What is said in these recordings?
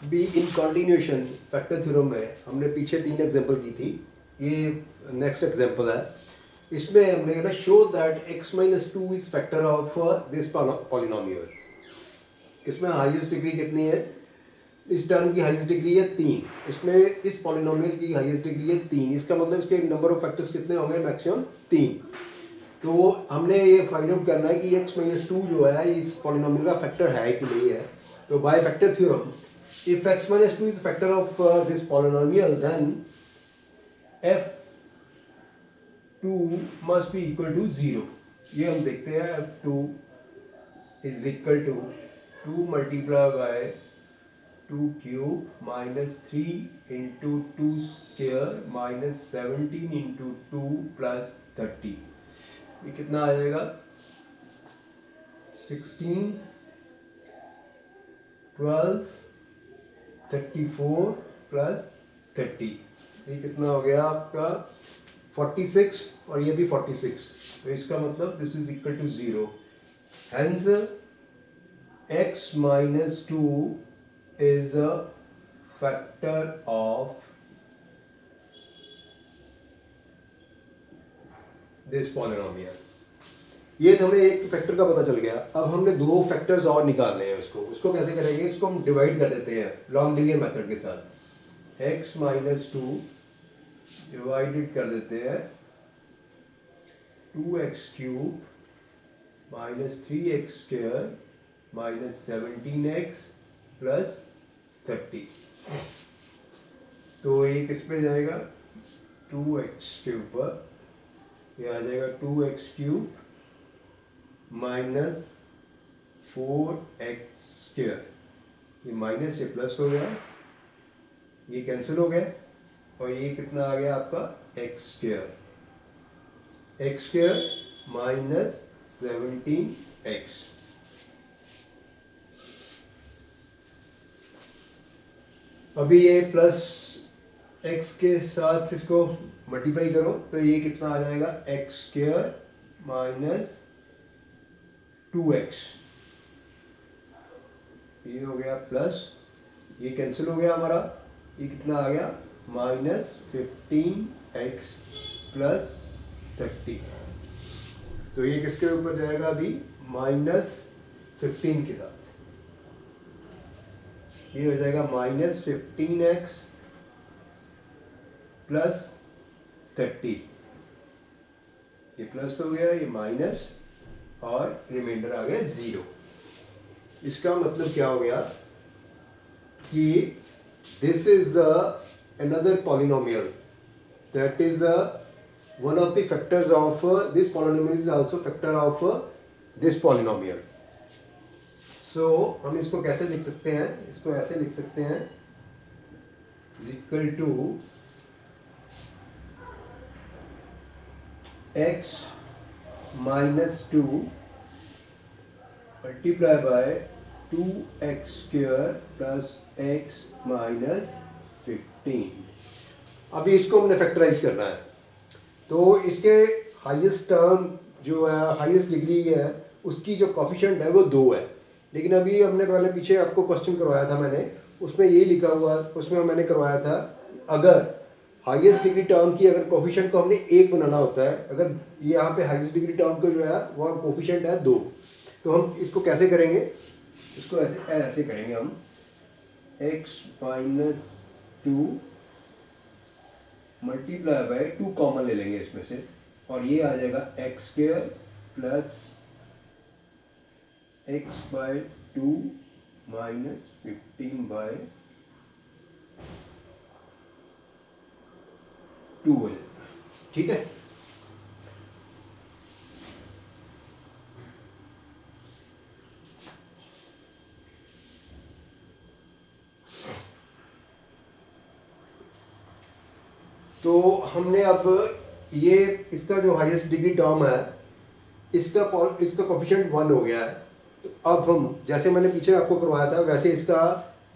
भी in continuation factor theorem में हमने पीछे 3 एग्जांपल की थी, ये नेक्स्ट एग्जांपल है। इसमें हमने कहा show that x minus two is factor of this polynomial. इसमें हाईएस्ट डिग्री कितनी है? इस टर्म की हाईएस्ट डिग्री है 3। इसमें इस पॉलिनोमियल की हाईएस्ट डिग्री है 3। इसका मतलब इसके नंबर ऑफ फैक्टर्स कितने होंगे? मैक्सिमम 3। तो हमने ये फाइंड आउट करना है कि x माइनस टू जो है इस पॉलिनोमियल का फैक्टर है कि नहीं है। तो bye factor theorem, if x minus 2 is a factor of this polynomial, then f2 must be equal to 0। ये हम देखते हैं f2 is equal to 2 multiplied by 2 cube minus 3 into 2 square minus 17 into 2 plus 30। ये कितना आ जाएगा? 16, 12, 34 plus 30। ये कितना हो गया आपका? 46 और ये भी 46। तो इसका मतलब this is equal to 0। Hence x minus two is a factor of this polynomial. ये तो हमें एक फैक्टर का पता चल गया। अब हमने 2 फैक्टर्स और निकालने हैं। उसको कैसे करेंगे? इसको हम डिवाइड कर देते हैं लॉन्ग डिवीजन मेथड के साथ। x माइनस टू डिवाइडेड कर देते हैं 2x cube minus 3x square minus 17x plus 30। तो ये किस पे जाएगा? 2x के ऊपर ये आ जाएगा 2x cube minus 4x square. ये माइनस से प्लस हो गया, ये कैंसिल हो गया और ये कितना आ गया आपका? x square. x square minus 17x। अभी ये प्लस x के साथ इसको मल्टीप्लाई करो तो ये कितना आ जाएगा? x square minus 2x। ये हो गया प्लस, ये कैंसिल हो गया हमारा, ये कितना आ गया? Minus 15x plus 30। तो ये किसके ऊपर जाएगा? अभी माइनस 15 के साथ ये हो जाएगा माइनस 15x प्लस 30। ये प्लस हो गया, ये माइनस और रिमाइंडर आ गया 0। इसका मतलब क्या हो गया कि this is another polynomial that is one of the factors of this polynomial is also factor of this polynomial। so हम इसको कैसे लिख सकते हैं? इसको ऐसे लिख सकते हैं equal to x minus 2 multiply by 2x square plus x minus 15। अभी इसको हमने फैक्टराइज करना है। तो इसके हाईएस्ट टर्म जो है, हाईएस्ट डिग्री है, उसकी जो कोफिशिएंट है वो 2 है। लेकिन अभी हमने पहले पीछे आपको क्वेश्चन करवाया था मैंने, उसमें यही लिखा हुआ, उसमें मैंने करवाया था अगर हाईएस्ट डिग्री टर्म की अगर कोफिशिएंट को हमने 1 बनाना होता है, अगर ये यहाँ पे हाईएस्ट डिग्री टर्म को जो है वो कोफिशिएंट है 2। तो हम इसको कैसे करेंगे? इसको ऐसे करेंगे हम x minus 2 multiply by 2 common ले लेंगे इसमें से और ये आ जाएगा x square plus x by 2 minus 15 by 12। ठीक है। तो हमने अब ये इसका जो हाईएस्ट डिग्री टर्म है इसका कोफिशिएंट 1 हो गया है। तो अब हम जैसे मैंने पीछे आपको करवाया था वैसे इसका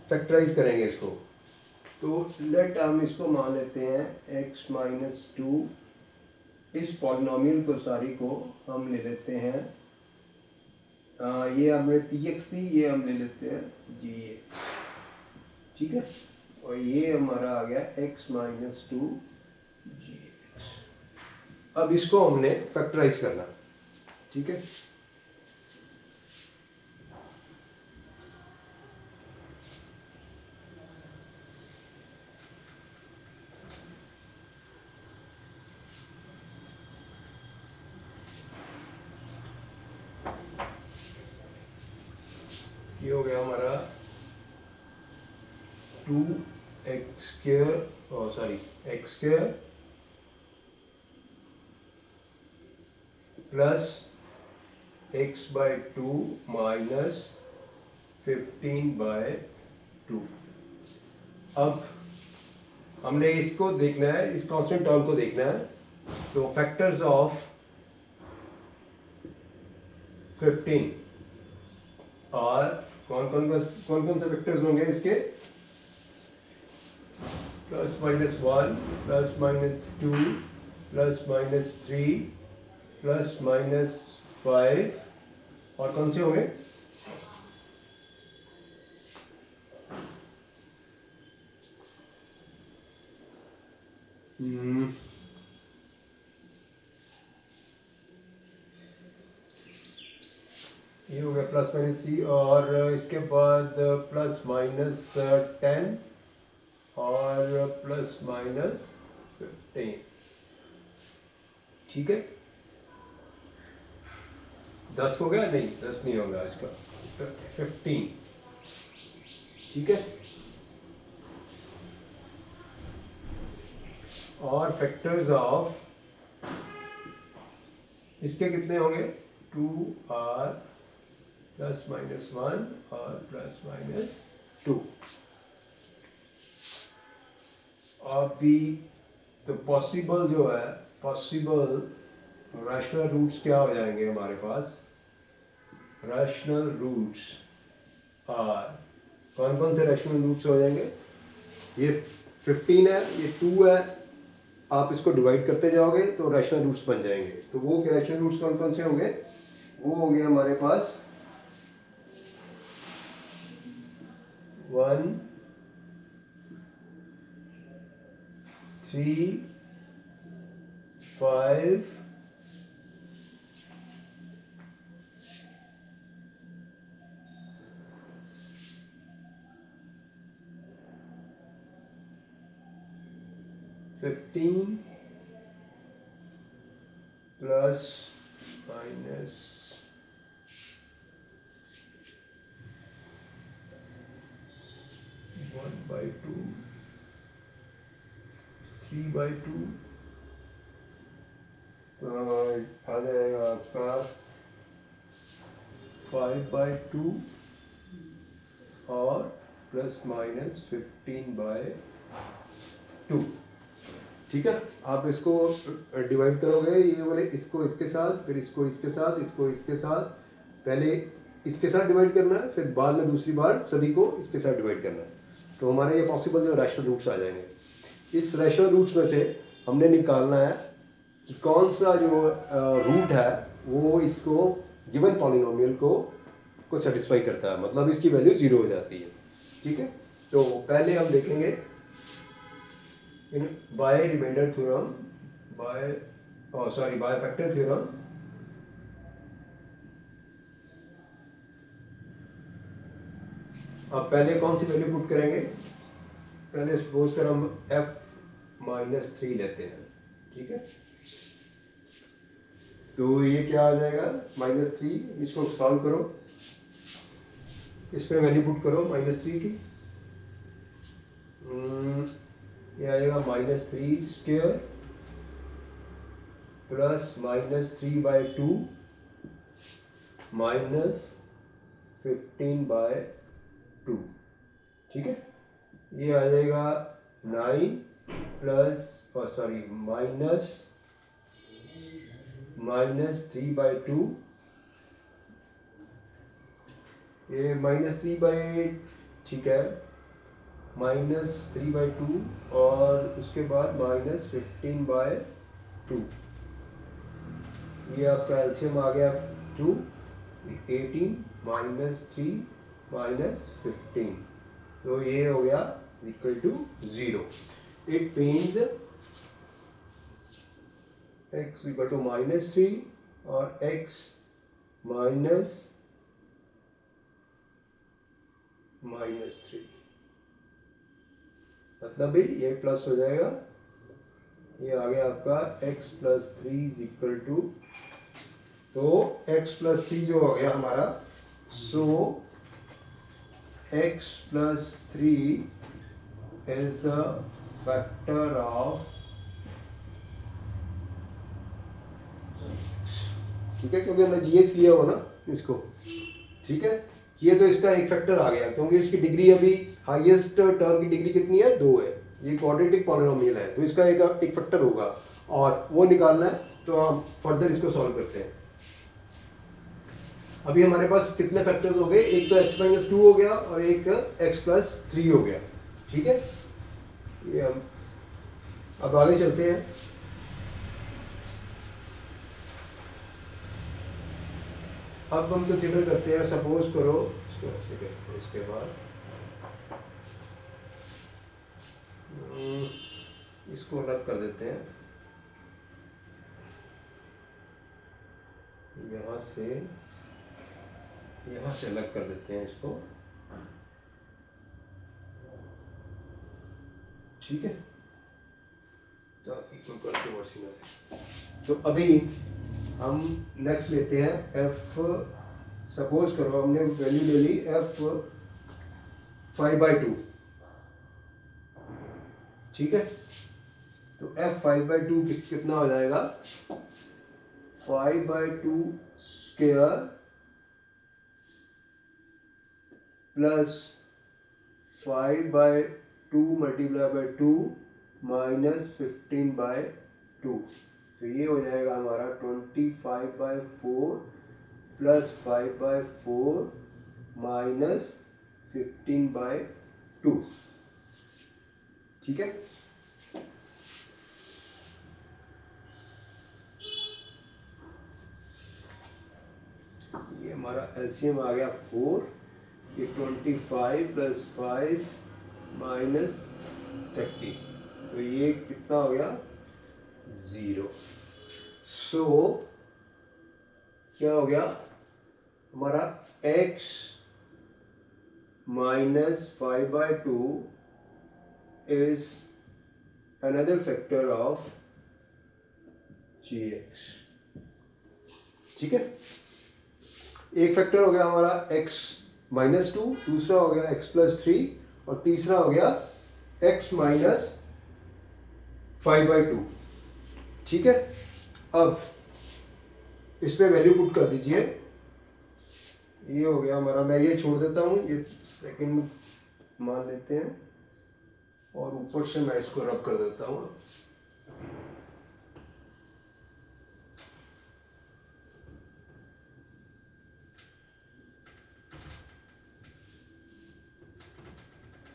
फैक्टराइज करेंगे इसको। तो लेट हम इसको मान लेते हैं x माइनस 2, इस पॉलिनोमियल को सारी को हम ले लेते हैं, ये हमने px थी, ये हम ले लेते हैं gx। ठीक है, और ये हमारा आ गया x माइनस 2gx। अब इसको हमने फैक्टराइज करना, ठीक है। ये हो गया हमारा 2x² x² plus x/2 minus 15/2। अब हमने इसको देखना है, इस कांस्टेंट टर्म को देखना है। तो फैक्टर्स ऑफ 15 और कौन कौन से फैक्टर्स होंगे इसके? +(-1), +(-2), +(-3), +(-5) और कौन से होंगे? ये हो गया +-3 और इसके बाद +-10 और +-15। ठीक है, 10 हो गया? नहीं, 10 नहीं होगा इसका, 15। ठीक है, और फैक्टर्स ऑफ इसके कितने होंगे? 2r +-1 और +-2। अभी तो पॉसिबल जो है, पॉसिबल रैशनल रूट्स क्या हो जाएंगे हमारे पास? रैशनल रूट्स आर, कौन कौन से रैशनल रूट्स हो जाएंगे? ये 15 है, ये 2 है, आप इसको डिवाइड करते जाओगे तो रैशनल रूट्स बन जाएंगे। तो वो रैशनल रूट्स कौन कौन से होंगे? वो होंगे हमारे पास 1, 3, 5, 15 +-, 1/2, 3/2, आ जाएगा आपका 5/2 और +-15/2। ठीक है, आप इसको डिवाइड करोगे, ये वाले इसको इसके साथ, फिर इसको इसके साथ, इसको इसके साथ, पहले इसके साथ डिवाइड करना है, फिर बाद में दूसरी बार सभी को इसके साथ डिवाइड करना है। तो हमारे ये पॉसिबल जो रैशनल रूट्स आ जाएंगे। इस रैशनल रूट्स में से हमने निकालना है कि कौन सा जो रूट है वो इसको गिवन पॉलिनोमियल को सेटिस्फाई करता है, मतलब इसकी वैल्यू 0 हो जाती है। ठीक है, तो पहले हम देखेंगे by remainder theorem, by factor theorem. अब पहले कौन सी वैल्यू पुट करेंगे? पहले सपोज कर हम f-3 लेते हैं। ठीक है, तो ये क्या आ जाएगा? -3। इसको सॉल्व करो, इसमें वैल्यू पुट करो -3 की। ये आएगा -3² प्लस -3/2 माइनस 15/2। ठीक है, ये आ जाएगा 9 -3/2, ये -3/, ठीक है, -3/2 और उसके बाद -15/2। ये आपका एलसीएम आ गया 2, 18 -3 -15। तो ये हो गया equal to 0. It means x equal to -3 और x माइनस -3, मतलब भी ये प्लस हो जाएगा. ये आ गया आपका x plus 3 is equal to, तो x प्लस 3 जो हो गया हमारा, so x plus 3 is a factor of, ठीक है, क्योंकि हमने gx लिया हुआ ना इसको, ठीक है. ये तो इसका एक फैक्टर आ गया, क्योंकि इसकी डिग्री अभी हाईएस्ट टर्म की डिग्री कितनी है, 2 है. ये क्वाड्रेटिक पॉलिनोमियल है, तो इसका एक फैक्टर होगा और वो निकालना है. तो हम फर्दर इसको सॉल्व करते हैं. अभी हमारे पास कितने फैक्टर्स हो गए, एक तो x माइनस 2 हो गया और एक x प्लस 3 हो गया, ठीक है. ये हम अब आगे चलते हैं. अब हम कंसीडर करते हैं, सपोज करो इसको ऐसे करते हैं, इसके बाद इसको अलग कर देते हैं, यहाँ से अलग कर देते हैं इसको, ठीक है, ताकि कोई कंट्रोवर्सी ना रहे. तो अभी हम नेक्स्ट लेते हैं f. सपोज करो हमने वैल्यू ले ली f 5/2, ठीक है. तो f 5/2 कितना हो जाएगा, 5/2 square plus 5/2 multiply by 2 minus 15/2. तो ये हो जाएगा हमारा 25/4 प्लस 5/4 माइनस 15/2, ठीक है. ये हमारा एलसीएम आ गया 4. ये 25 प्लस 5 माइनस 30, तो ये कितना हो गया, 0. सो क्या हो गया हमारा, x minus 5/2 is another factor of gx, ठीक है. एक फैक्टर हो गया हमारा x माइनस 2, दूसरा हो गया x प्लस 3 और तीसरा हो गया x माइनस 5/2, ठीक है. अब इस पे वैल्यू पुट कर दीजिए. ये हो गया हमारा, मैं ये छोड़ देता हूँ, ये सेकंड में मान लेते हैं और ऊपर से मैं इसको रब कर देता हूँ.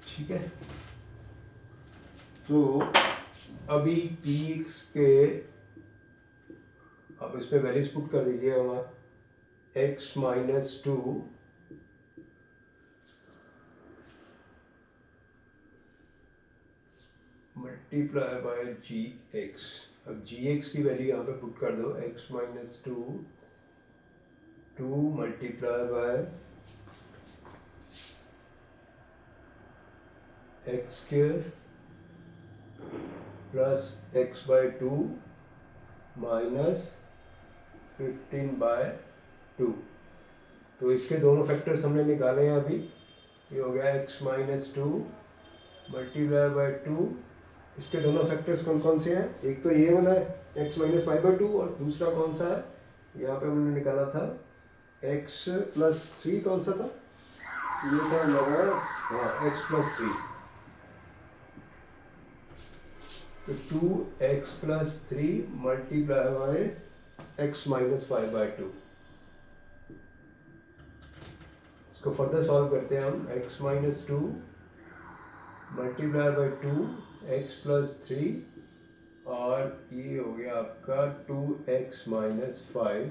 ठीक है. तो अभी पीक्स के, अब इस पे वैल्यूज पुट कर दीजिए हमारा, x minus 2 multiply bye gx. अब gx की वैल्यू यहाँ पे पुट कर दो, x minus 2 multiply bye x square plus x/2 minus 15/2. तो इसके दोनों फैक्टर्स हमने निकाले हैं अभी. ये हो गया x माइनस 2 मल्टीप्लाई बाय 2. इसके दोनों फैक्टर्स कौन कौन से हैं, एक तो ये वाला है x माइनस 5/2 और दूसरा कौन सा है, यहाँ पे हमने निकाला था x प्लस 3. कौन सा था, ये था हमारा, हाँ, x प्लस 3. तो 2x plus 3 multiply by x minus 5/2. इसको फर्दर सॉल्व करते हैं हम. x minus 2 multiply by 2 x plus 3 और ये हो गया आपका 2x माइनस 5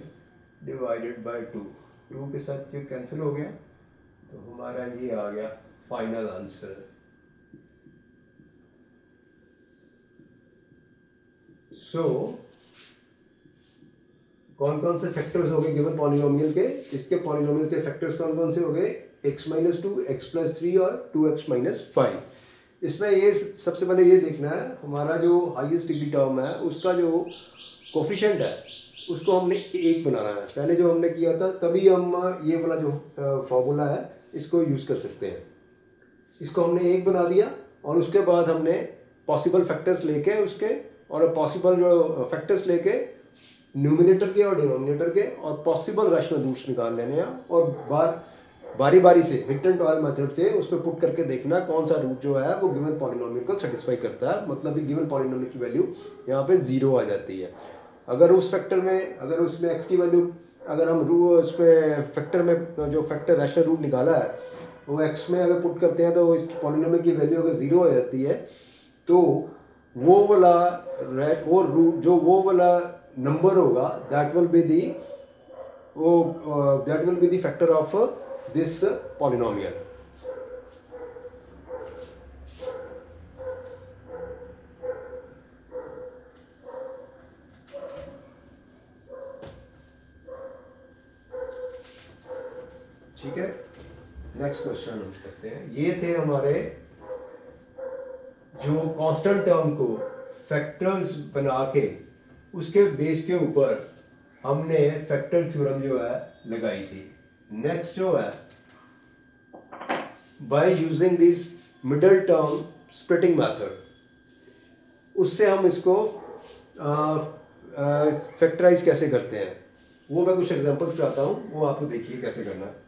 डिवाइडेड बाय 2. 2 के साथ ये कैंसिल हो गया, तो हमारा ये आ गया फाइनल आंसर। सो कौन कौन से फैक्टर्स हो गए गिवन पॉलिनोमियल के, इसके पॉलिनोमियल के फैक्टर्स कौन कौन से हो गए, x minus to, x plus three और 2x माइनस फाइव। इसमें ये सबसे पहले ये देखना है हमारा जो हाईएस्ट डिग्री टर्म है उसका जो कोफिशिएंट है उसको हमने एक बनाना है। पहले जो हमने किया था तभी हम ये वाला जो फॉर्मूला है इसको यूज़ कर सकते हैं। इसको हमने एक बना दिया और उसके बाद हमने पॉसिबल फैक्टर्स लेके उसके और पॉसिबल जो फैक्टर्स लेके न्यूमिनेटर के और डिनोमिनेटर के और पॉसिबल रैशनल रूट्स निकाल लेने हैं और बारी बारी से हिट एंड टॉयल मेथड से उसमें पुट करके देखना कौन सा रूट जो है वो गिवन पॉलिनोमियल को सेटिस्फाई करता है, मतलब कि गिवन पॉलिनोमियल की वैल्यू यहाँ पे 0 आ जाती है। अगर उस फैक्टर में अगर उसमें x की वैल्यू अगर हम उसमें फैक्टर में जो फैक्टर रैशनल रूट निकाला है वो x में अगर पुट करते हैं तो इस पॉलिनोमियल की वैल्यू अगर 0 आ जाती है तो वो वाला नंबर होगा that will be the that will be the factor of this polynomial. ठीक है, नेक्स्ट क्वेश्चन हम करते हैं। ये थे हमारे जो कांस्टेंट टर्म को फैक्टर्स बना के उसके बेस के ऊपर हमने फैक्टर थ्योरम जो है लगाई थी। नेक्स्ट जो है by using this middle term splitting method उससे हम इसको फैक्टराइज कैसे करते हैं वो मैं कुछ एग्जांपल्स कराता हूँ, वो आपको देखिए कैसे करना है।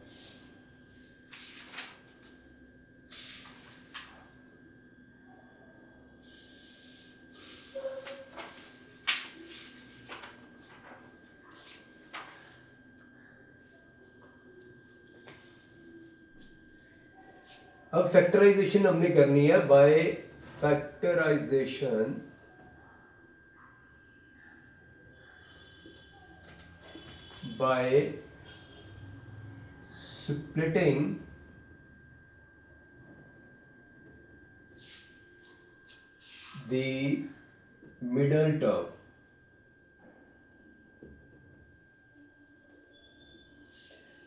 अब फैक्टराइजेशन हमने करनी है by factorisation by splitting the middle term।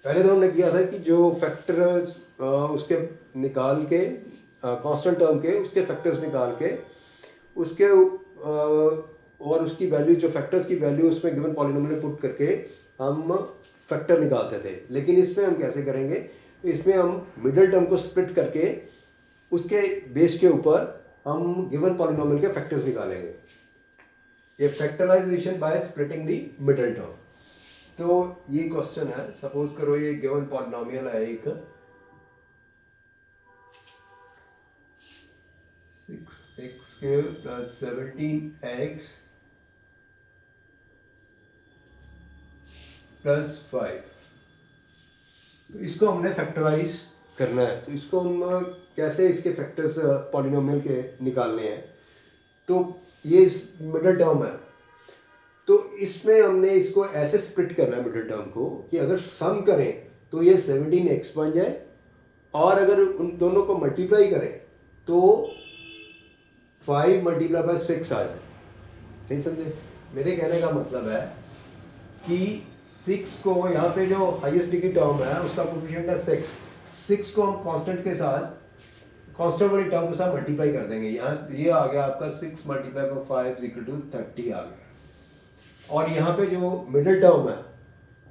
पहले तो हमने किया था कि जो फैक्टर्स उसके निकाल के कांस्टेंट टर्म के उसके फैक्टर्स निकाल के उसके और उसकी वैल्यू जो फैक्टर्स की वैल्यू उसमें गिवन पॉलिनोमियल में पुट करके हम फैक्टर निकालते थे। लेकिन इसमें हम कैसे करेंगे, इसमें हम मिडिल टर्म को स्प्लिट करके उसके बेस के ऊपर हम गिवन पॉलिनोमियल के फैक्टर्स निकालेंगे। ये factorisation by splitting the middle term. तो ये क्वेश्चन है, सपोज करो ये गिवन पॉलिनोमियल है एक 6x² + 17x + 5। तो इसको हमने फैक्टराइज करना है। तो इसको हम कैसे इसके फैक्टर्स पॉलिनोमियल के निकालने हैं। तो ये इस मिडिल टर्म है तो इसमें हमने इसको ऐसे स्प्लिट करना है मिडिल टर्म को कि अगर सम करें तो ये 17x बन जाए और अगर उन दोनों को मल्टीप्लाई करें तो 5 × 6 आ जाए। नहीं समझे, मेरे कहने का मतलब है कि 6 को यहाँ पे जो हाईएस्ट डिग्री टर्म है उसका कोफिशिएंट है 6 को हम कांस्टेंट के साथ कांस्टेंट वाली टर्म के साथ मल्टीप्लाई कर देंगे। यहाँ ये आ गया आपका 6 × 5 = 30 आ गया। और यहाँ पे जो मिडिल टर्म है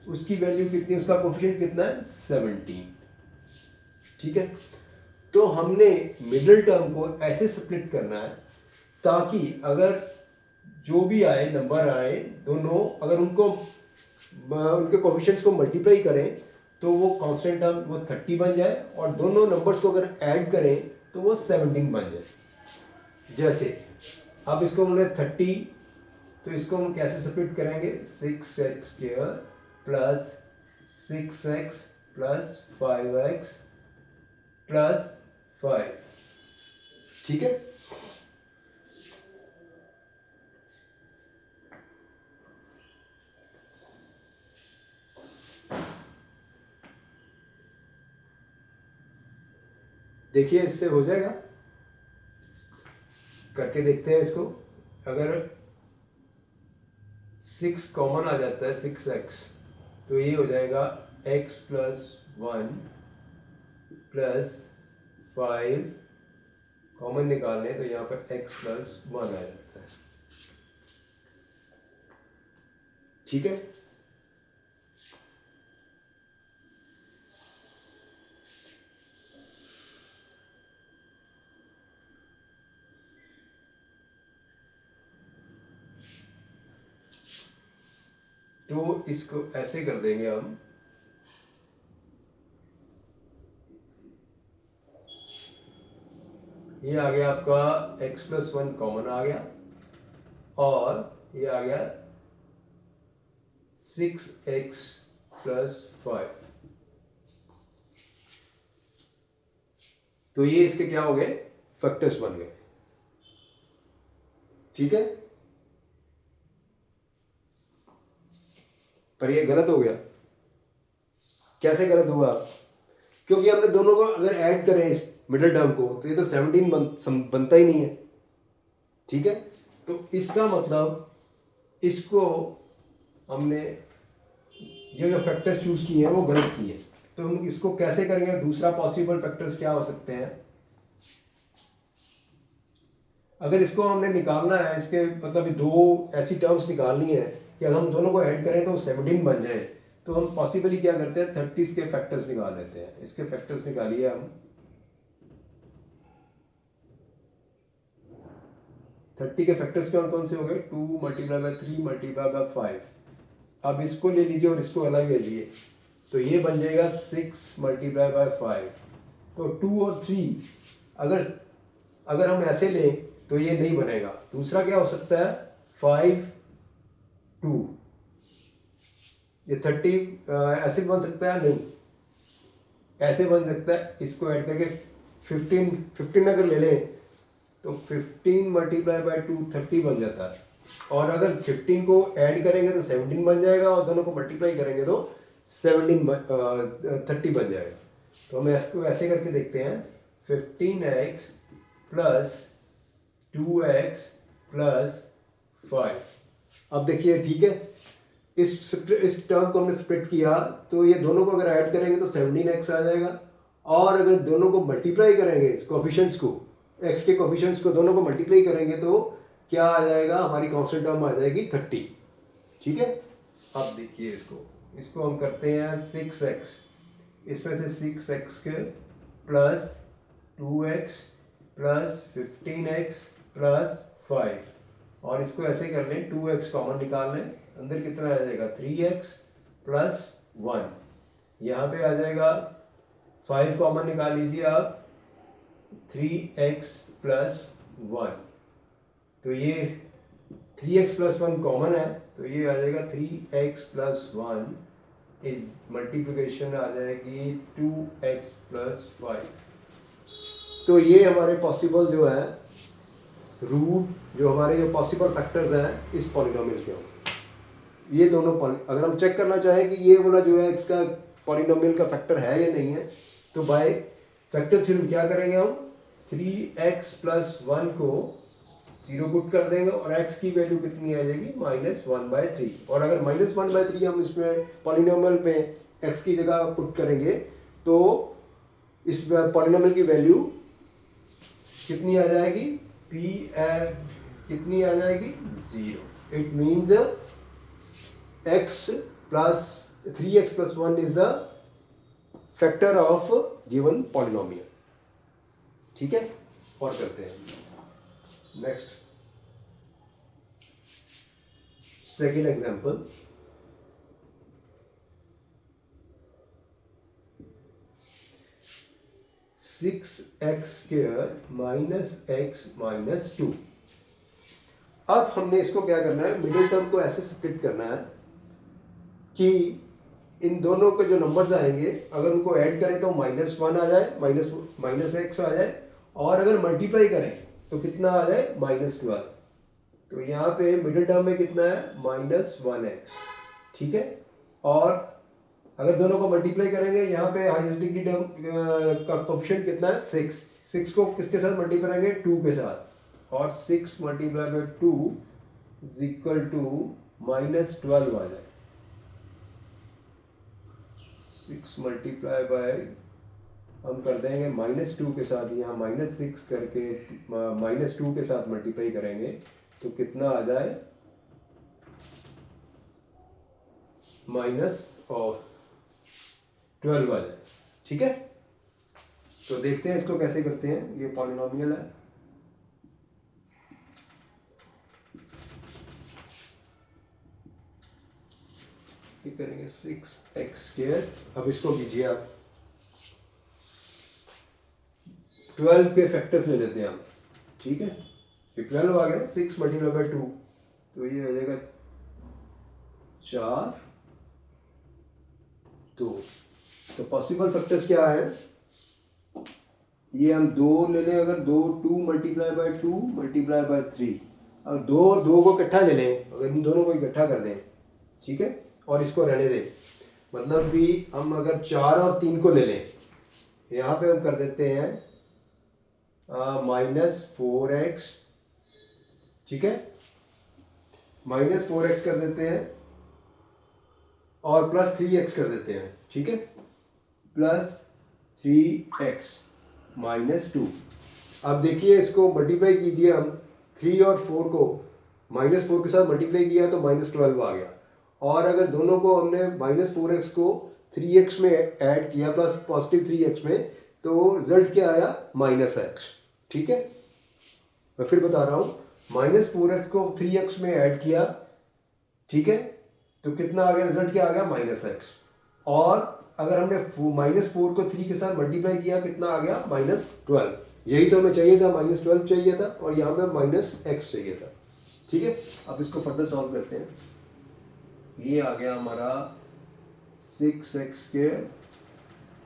उसकी वैल्यू कितनी, उसका कोफिशिएंट कितना है 17। ठीक है, तो हमने मिडिल टर्म को ऐसे स्प्लिट करना है ताकि अगर जो भी आए नंबर आए दोनों अगर उनको उनके कोफिशिएंट्स को मल्टीप्लाई करें तो वो कांस्टेंट टर्म वो 30 बन जाए और दोनों नंबर्स को अगर ऐड करें तो वो 17 बन जाए। जैसे अब इसको हमने 30, तो इसको हम कैसे स्प्लिट करेंगे, 6x² + 6x + 5x + 5। ठीक है, देखिए इससे हो जाएगा, करके देखते हैं इसको। अगर 6 कॉमन आ जाता है 6x, तो ये हो जाएगा x प्लस 1 प्लस 5, कॉमन निकालने तो यहाँ पर x प्लस 1 आ जाता है। ठीक है, तो इसको ऐसे कर देंगे हम, ये आ गया आपका x प्लस 1 कॉमन आ गया, और ये आ गया 6x प्लस 5। तो ये इसके क्या हो गए, फैक्टर्स बन गए। ठीक है, पर ये गलत हो गया। कैसे गलत हुआ, क्योंकि हमने दोनों को अगर ऐड करें इस मिडिल टर्म को, तो ये तो 17 बनता ही नहीं है। ठीक है, तो इसका मतलब इसको हमने ये जो फैक्टर्स चूज किए हैं वो गलत किए। तो हम इसको कैसे करेंगे, दूसरा पॉसिबल फैक्टर्स क्या हो सकते हैं। अगर इसको हमने निकालना है, इसके मतलब दो ऐसी टर्म्स निकालनी है कि अगर हम दोनों को ऐड करें तो 17 बन जाए, तो हम पॉसिबली क्या करते हैं, 30 के फैक्टर्स निकाल लेते हैं। इसके फैक्टर्स निकालिए हम, 30 के फैक्टर्स कौन कौन से हो गए, 2 मल्टीप्लाई बाय 3 मल्टीप्लाई बाय 5। अब इसको ले लीजिए और इसको अलग ले लीजिए, तो ये बन जाएगा 6 मल्टीप्लाई बाय 5। तो 2 और 3 अगर हम ऐसे लें तो ये नहीं बनेगा। दूसरा क्या हो सकता है, 5 2, ये 30 ऐसे बन सकता है, नहीं ऐसे बन सकता है। इसको ऐड करके 15 अगर ले लें तो 15 मल्टीप्लाई बाय 2 30 बन जाता है, और अगर 15 को ऐड करेंगे तो 17 बन जाएगा, और दोनों को मल्टीप्लाई करेंगे तो 30 बन जाएगा। तो हम इसको ऐसे करके देखते हैं, 15x प्लस 2x प्लस 5। अब देखिए, ठीक है, इस टर्म को हमने स्प्लिट किया, तो ये दोनों को अगर ऐड करेंगे तो 17x आ जाएगा, और अगर दोनों को मल्टीप्लाई करेंगे, इस कोफिशिएंट्स को, x के कोफिशिएंट्स को दोनों को मल्टीप्लाई करेंगे तो क्या आ जाएगा, हमारी कांस्टेंट टर्म आ जाएगी 30। ठीक है, अब देखिए इसको हम करते हैं 6x, इसमें से 6x के plus 2x plus 15x plus 5, और इसको ऐसे कर लें, 2x कॉमन निकाल लें, अंदर कितना आ जाएगा 3x प्लस 1, यहाँ पे आ जाएगा 5 कॉमन निकाल लीजिए आप, 3x प्लस 1। तो ये 3x प्लस 1 कॉमन है, तो ये आ जाएगा 3x प्लस 1 इज मल्टीप्लिकेशन आ जाएगी 2x प्लस 5। तो ये हमारे पॉसिबल जो है रूट, जो हमारे जो पॉसिबल फैक्टर्स हैं इस पॉलिनोमियल के होंगे। ये दोनों अगर हम चेक करना चाहें कि ये वाला जो है इसका पॉलिनोमियल का फैक्टर है या नहीं है, तो बाय फैक्टर थ्योरम क्या करेंगे हम, 3x प्लस 1 को 0 पुट कर देंगे, और x की वैल्यू कितनी आ जाएगी, -1/3। और अगर -1/3 हम इसमें पॉलिनोमियल में x की जगह पुट करेंगे, तो इस पॉलिनोमियल की वैल्यू कितनी आ जाएगी, कितनी आ जाएगी, 0। It means x plus 3x plus 1 is the factor of given polynomial. ठीक है, और करते हैं next second example. (6x² - x - 2). अब हमने इसको क्या करना है, मिडिल टर्म को ऐसे स्प्लिट करना है कि इन दोनों के जो नंबर्स आएंगे, अगर उनको ऐड करें तो -1 आ जाए, माइनस x आ जाए, और अगर मल्टीप्लाई करें तो कितना आ जाए, -12। तो यहाँ पे मिडिल टर्म में कितना है, -1x। ठीक है, और अगर दोनों को मल्टीप्लाई करेंगे, यहाँ पे हाईएस्ट डिग्री टर्म का कोफिशिएंट कितना है 6, 6 को किसके साथ मल्टीप्लाई करेंगे 2 के साथ, और 6 multiply by 2 is equal to -12 आ जाए। 6 मल्टीप्लाई बाय हम कर देंगे -2 के साथ, यहाँ -6 करके -2 के साथ मल्टीप्लाई करेंगे तो कितना आ जाए -12 आ जाए। ठीक है, तो देखते हैं इसको कैसे करते हैं। ये पॉलिनोमियल है, ये करेंगे 6x²। अब इसको कीजिए आप 12 के फैक्टर्स ले लेते हैं हम। ठीक है, ये 12 आ गया ना, 6 मल्टीप्लाई बाय 2 तो ये हो जाएगा 4 2। तो पॉसिबल फैक्टर्स क्या है, ये हम 2 ले लें, अगर 2 मल्टीप्लाई बाय 2 मल्टीप्लाई बाय 3, और 2 को इकट्ठा ले लें, अगर इन दोनों को इकट्ठा कर दें, ठीक है, और इसको रहने दें, मतलब भी हम अगर 4 और 3 को ले लें, यहाँ पे हम कर देते हैं -4x, ठीक है, -4x कर देते हैं और +3x कर देते हैं, ठीक है, +3x -2। अब देखिए इसको मल्टीप्लाई कीजिए हम, 3 और 4 को -4 के साथ मल्टीप्लाई किया तो -12 आ गया, और अगर दोनों को हमने -4x को 3x में ऐड किया प्लस पॉजिटिव 3x में, तो रिजल्ट क्या आया -x। ठीक है, मैं फिर बता रहा हूँ, -4x को 3x में ऐड किया, ठीक है, तो कितना आ गया, रिजल्ट क्या आ गया -x, और अगर हमने -4 को 3 के साथ मल्टीप्लाई किया कितना आ गया -12। यही तो हमें चाहिए था, -12 चाहिए था, और यहाँ पे -x चाहिए था। ठीक है, अब इसको फर्दर सॉल्व करते हैं। ये आ गया हमारा 6x²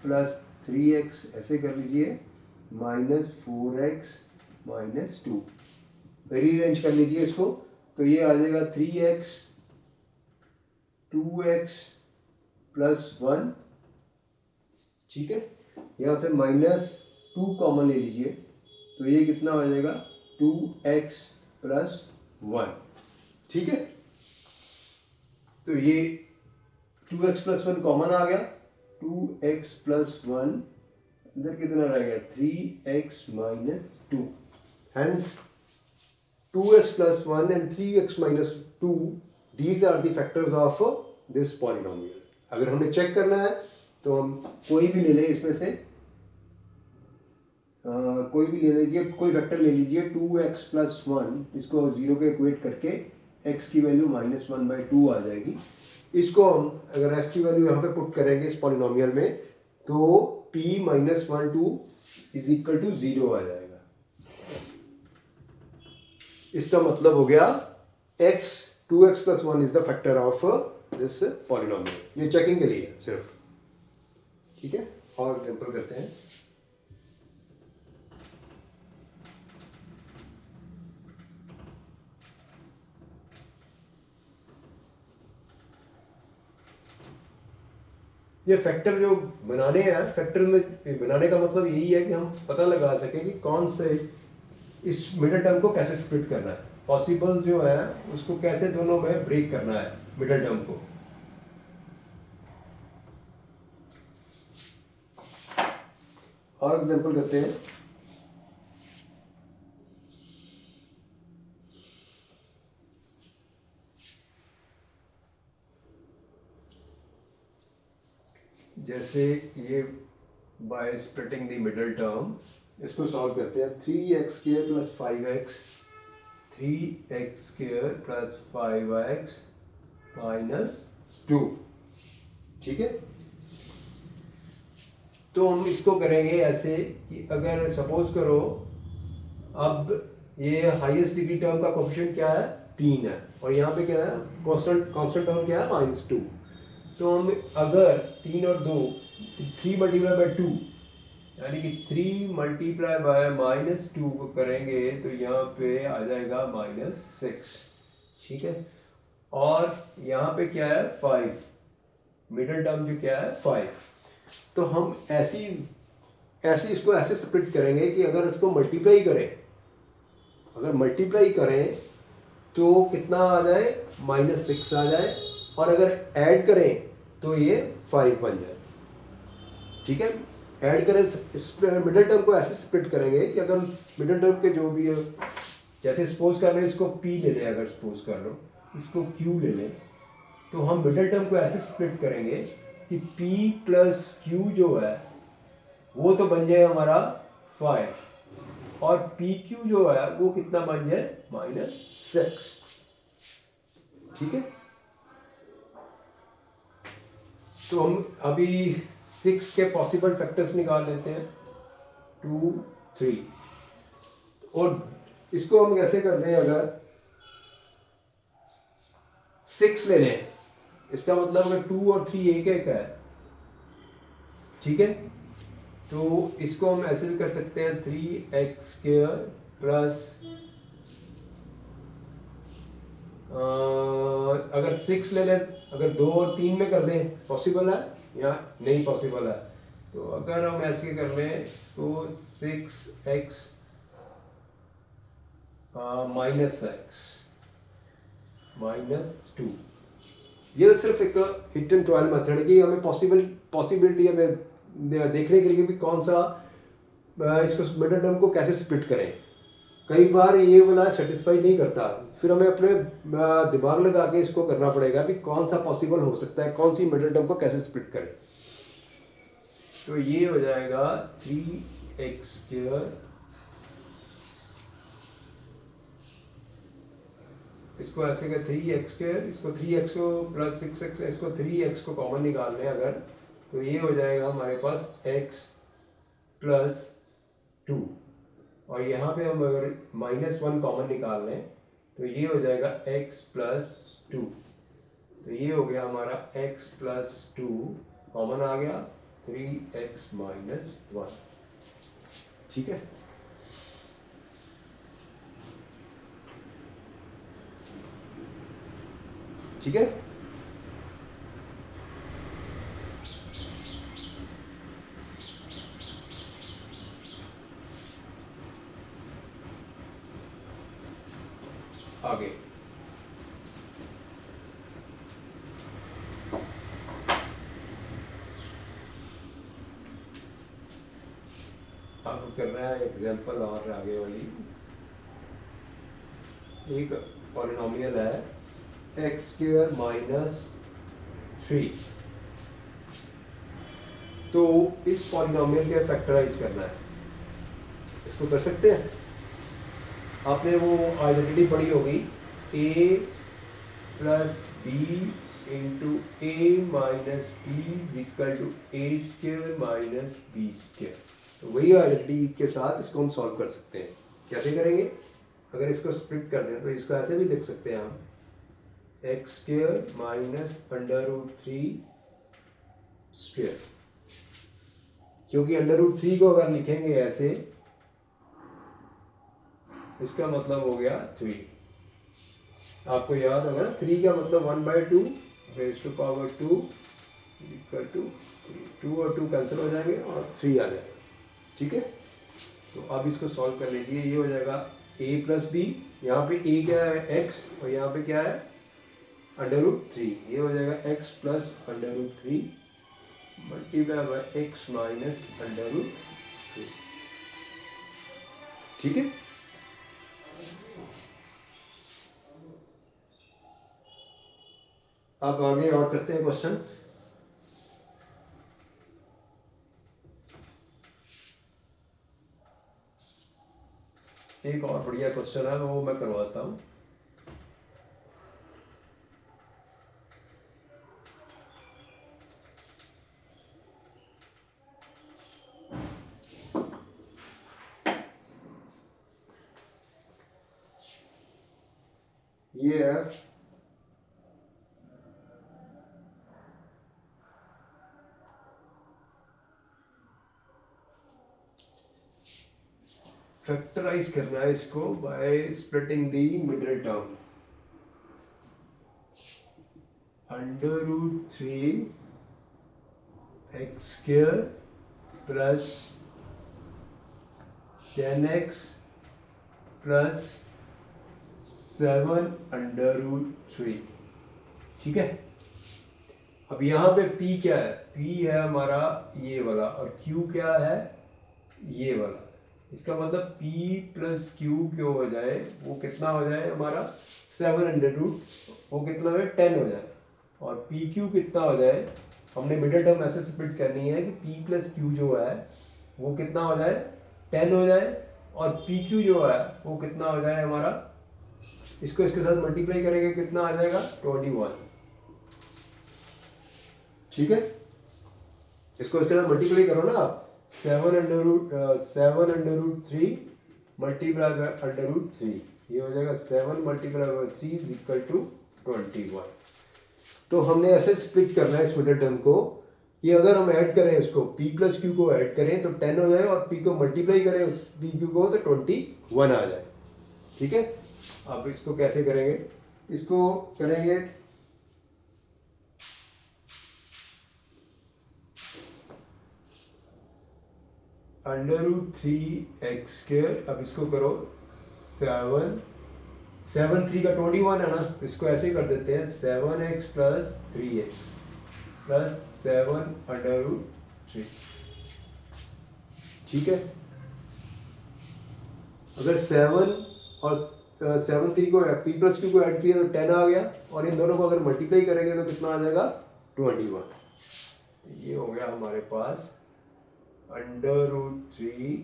प्लस 3x, ऐसे कर लीजिए, -4x -2, रीअरेंज कर लीजिए इसको, तो ये आ जाएगा 3x 2x +1। ठीक है, यहाँ पे -2 कॉमन ले लीजिए, तो ये कितना हो जाएगा 2x +1। ठीक है, तो ये 2x +1 कॉमन आ गया, 2x +1 अंदर कितना रह गया 3x -2। Hence 2x +1 and 3x -2, these are the factors of this polynomial। अगर हमें चेक करना है तो हम कोई भी ले लें इसमें से, कोई भी ले लीजिए, कोई फैक्टर ले लीजिए 2x +1, इसको 0 के इक्वेट करके x की वैल्यू -1/2 आ जाएगी। इसको हम अगर x की वैल्यू यहाँ पे पुट करेंगे इस पॉलिनोमियल में, तो p -1/2 इज इक्वल टू 0 आ जाएगा। इसका मतलब हो गया x 2x +1 is the factor of this polynomial. ये चेकिंग के लिए सिर्फ। ठीक है, और एग्जांपल करते हैं। ये फैक्टर जो बनाने हैं, फैक्टर में बनाने का मतलब यही है कि हम पता लगा सकें कि कौन से इस मिडिल टर्म को कैसे स्प्लिट करना है, पॉसिबल जो है उसको कैसे दोनों में ब्रेक करना है मिडिल टर्म को। और एग्जांपल करते हैं। जैसे ये bye splitting the middle term, इसको सॉल्व करते हैं। 3x² + 5x, 3x² + 5x -2। ठीक है, तो हम इसको करेंगे ऐसे कि अगर सपोज करो, अब ये हाईएस्ट डिग्री टर्म का कोफिशिएंट क्या है 3 है, और यहाँ पे क्या है कांस्टेंट टर्म क्या है -2। तो हम अगर 3 और 2 3 मल्टीप्लाई बाय 2 यानी कि 3 मल्टीप्लाई बाय -2 को करेंगे तो यहाँ पे आ जाएगा -6। ठीक है, और यहाँ पे क्या है 5, मिडिल टर्म जो क्या है 5। तो हम ऐसी ऐसे इसको ऐसे स्प्लिट करेंगे कि अगर इसको मल्टीप्लाई करें, अगर मल्टीप्लाई करें तो कितना आ जाए, -6 आ जाए, और अगर ऐड करें तो ये 5 बन जाए। ठीक है, ऐड करें, इस मिडिल टर्म को ऐसे स्प्लिट करेंगे कि अगर मिडिल टर्म के जो भी है, जैसे सपोज कर लें इसको P ले लें, अगर सपोज कर लो इसको Q ले लें, तो हम मिडिल टर्म को ऐसे स्प्लिट करेंगे कि P प्लस Q जो है वो तो बन जाए हमारा 5, और PQ जो है वो कितना बन जाए, -6। ठीक है, तो हम अभी 6 के पॉसिबल फैक्टर्स निकाल लेते हैं, 2, 3, और इसको हम कैसे करते हैं, अगर 6 ले लें, इसका मतलब अगर 2 और 3 एक एक है, ठीक है, तो इसको हम ऐसे भी कर सकते हैं 3x² प्लस, अगर 6 ले लें, अगर 2 और 3 में कर दें, पॉसिबल है या नहीं पॉसिबल है, तो अगर हम ऐसे कर लें इसको 6x -2, ये सिर्फ एक हिट एंड ट्रायल मेथड है कि हमें पॉसिबिलिटी हमें देखने के लिए भी कौन सा इसको मिडिल टर्म को कैसे स्प्लिट करें। कई बार ये वाला सेटिस्फाई नहीं करता, फिर हमें अपने दिमाग लगा के इसको करना पड़ेगा कि कौन सा पॉसिबल हो सकता है, कौन सी मिडिल टर्म को कैसे स्प्लिट करें। तो ये हो जाएगा 3x², इसको ऐसे कर 3x², इसको 3x को प्लस 6x, इसको 3x को कॉमन निकाल लें अगर, तो ये हो जाएगा हमारे पास x प्लस 2, और यहाँ पे हम अगर -1 कॉमन निकाल लें तो ये हो जाएगा x प्लस 2, तो ये हो गया हमारा x प्लस 2 कॉमन आ गया, 3x माइनस 1। ठीक है, ठीक है, आगे अब कर रहा है एग्जांपल और आगे वाली। एक पॉलिनोमियल है x² -3, तो इस पॉलिनोमियल के फैक्टराइज करना है, इसको कर सकते हैं। आपने वो आइडेंटिटी पढ़ी होगी, a plus b into a minus b is equal to a² minus b²। तो वही आइडेंटिटी के साथ इसको हम सॉल्व कर सकते हैं। कैसे करेंगे, अगर इसको स्प्लिट कर दें तो इसको ऐसे भी लिख सकते हैं हम, x² माइनस √3², क्योंकि √3 को अगर लिखेंगे ऐसे, इसका मतलब हो गया 3। आपको याद होगा ना, 3 का मतलब 1/2 raise to power 2 equal to 2 और 2 कैंसिल हो जाएंगे और 3 आ जाएगा। ठीक है, तो अब इसको सॉल्व कर लीजिए। ये हो जाएगा a प्लस बी, यहाँ पे a क्या है x, और यहाँ पे क्या है √3, ये हो जाएगा x plus √3 multiply by x minus √3। ठीक है, अब आगे और करते हैं क्वेश्चन। एक और बढ़िया क्वेश्चन है, वो मैं करवाता हूँ। ये है फैक्टराइज करना है इसको bye splitting the middle term, √3 x square plus 10x plus 7√3। ठीक है। अब यहाँ पे p क्या है? p है हमारा ये वाला और q क्या है? ये वाला। इसका मतलब p प्लस q क्यों हो जाए, वो कितना हो जाए हमारा 7√, वो कितना हो जाए 10 हो जाए। और पी क्यू कितना हो जाए, हमने मिडिल टर्म ऐसे स्प्लिट करनी है कि p प्लस क्यू जो है वो कितना हो जाए 10 हो जाए, और पी क्यू जो है वो कितना हो जाए हमारा, इसको इसके साथ मल्टीप्लाई करेंगे कितना आ जाएगा 21। ठीक है। इसको इसके साथ मल्टीप्लाई करो ना आप, 7√3 मल्टीप्लाई बाय √3, ये हो जाएगा 7 multiply by 3 is equal to 21। तो हमने ऐसे स्प्लिट करना है इस मिडिल टर्म को कि अगर हम ऐड करें इसको p प्लस क्यू को ऐड करें तो 10 हो जाए, और p को मल्टीप्लाई करें उस p क्यू को तो 21 आ जाए। ठीक है। अब इसको कैसे करेंगे, इसको करेंगे √3x²। अब इसको करो 7 3 का 21 है ना, तो इसको ऐसे ही कर देते हैं 7x प्लस 3x प्लस 7√3। ठीक है। अगर 7 और 7 3 को p प्लस क्यू को ऐड किया तो 10 आ गया, और इन दोनों को अगर मल्टीप्लाई करेंगे तो कितना आ जाएगा 21। ये हो गया हमारे पास √3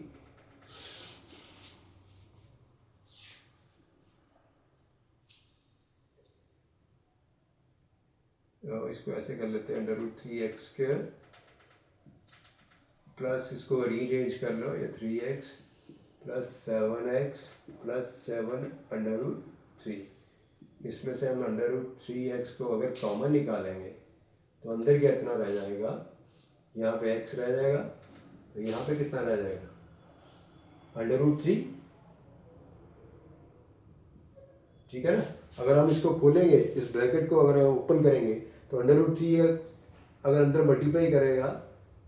इसको ऐसे कर लेते हैं √3x² प्लस इसको रीअरेंज कर लो, ये 3x प्लस 7x प्लस 7√3। इसमें से हम √3x को अगर कॉमन निकालेंगे तो अंदर क्या इतना रह जाएगा, यहाँ पे x रह जाएगा, तो यहाँ पे कितना रह जाएगा √3। ठीक है ना। अगर हम इसको खोलेंगे, इस ब्रैकेट को अगर हम ओपन करेंगे तो √3x अगर अंदर मल्टीप्लाई करेगा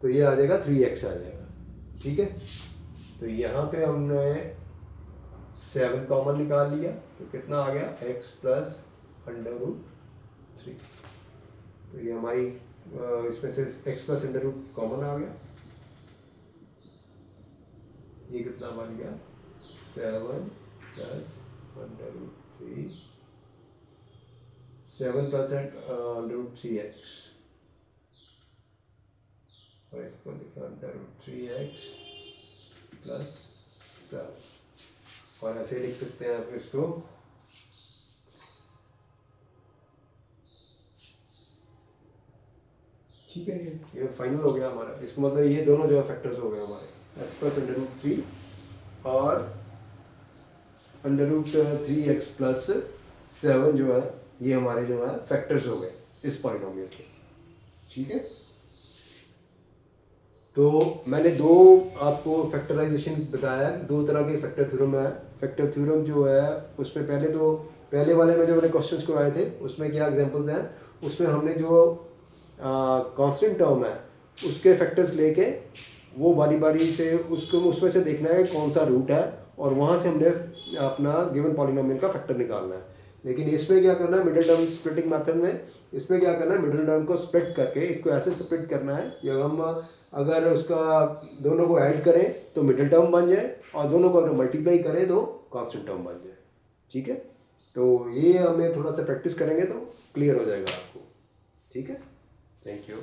तो ये आ जाएगा 3x आ जाएगा। ठीक है। तो यहाँ पे हमने 7 कॉमन निकाल लिया तो कितना आ गया x प्लस √3। तो ये हमारी इसमें से x प्लस √ कॉमन आ गया, ये कितना बन गया 7 प्लस √3, 7 प्लस √3x, और इसको लिखा √3x प्लस 7, और ऐसे लिख सकते हैं आप इसको ठीक है। ये फाइनल हो गया हमारा। इसका मतलब ये दोनों जो है फैक्टर्स हो गए हमारे, x प्लस √3 और √3x प्लस 7 जो है ये हमारे जो है फैक्टर्स हो गए इस पॉलिनोमियल के। ठीक है। तो मैंने दो आपको फैक्टराइजेशन बताया, दो तरह के फैक्टर थ्योरम है। फैक्टर थ्योरम जो है उसमें पहले वाले में जो मैंने क्वेश्चंस करवाए थे उसमें क्या एग्जांपल्स हैं, उसमें हमने जो कांस्टेंट टर्म है उसके फैक्टर्स लेके वो बारी बारी से उसको उसमें से देखना है कौन सा रूट है, और वहाँ से हमने अपना गिवन पॉलिनोमियल का फैक्टर निकालना है। लेकिन इसमें क्या करना है, मिडिल टर्म स्प्लिटिंग मेथड में इसमें क्या करना है, मिडिल टर्म को स्प्लिट करके इसको ऐसे स्प्लिट करना है कि हम अगर उसका दोनों को ऐड करें तो मिडिल टर्म बन जाए, और दोनों को अगर मल्टीप्लाई करें तो कांस्टेंट टर्म बन जाए। ठीक है। तो ये हमें थोड़ा सा प्रैक्टिस करेंगे तो क्लियर हो जाएगा आपको। ठीक है। Thank you.